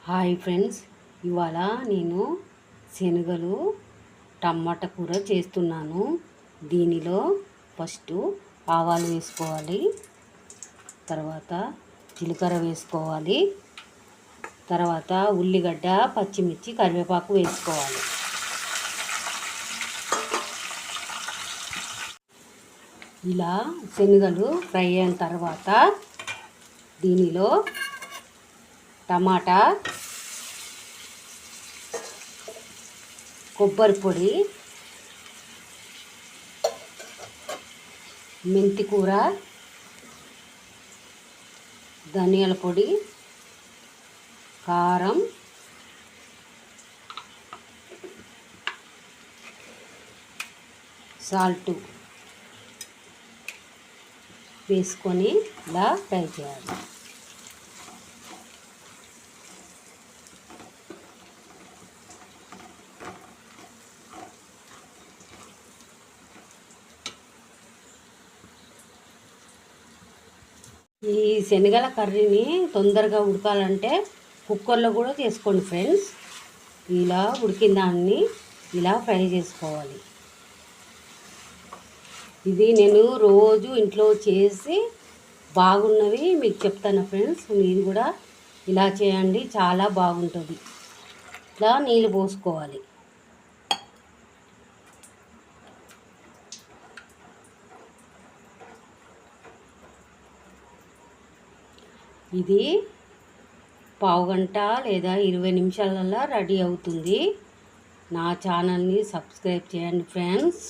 Hi friends, ఇవాళ నేను శనగలు టమాటా కూర చేస్తున్నాను. దీనిలో ఫస్ట్ ఆవాలు వేసుకోవాలి, తర్వాత జీలకర్ర వేసుకోవాలి, తర్వాత ఉల్లిగడ్డ, పచ్చిమిర్చి, కరివేపాకు వేసుకోవాలి. ఇలా శనగలు ఫ్రై అయిన తర్వాత దీనిలో టమాటా, కొబ్బరి పొడి, మెంతి కూర, ధనియాల పొడి, కారం, సాల్ట్ వేసుకొని ఇలా ఫ్రై చేయాలి. ఈ శనగల కర్రీని తొందరగా ఉడకాలంటే కుక్కర్లో కూడా చేసుకోండి ఫ్రెండ్స్. ఇలా ఉడికిన దాన్ని ఇలా ఫ్రై చేసుకోవాలి. ఇది నేను రోజు ఇంట్లో చేసి బాగున్నవి మీకు చెప్తాను ఫ్రెండ్స్. మీరు కూడా ఇలా చేయండి, చాలా బాగుంటుంది. ఇలా నీళ్ళు పోసుకోవాలి. ఇది పావుగంట లేదా 20 నిమిషాలలో రెడీ అవుతుంది. నా ఛానల్ని సబ్స్క్రైబ్ చేయండి ఫ్రెండ్స్.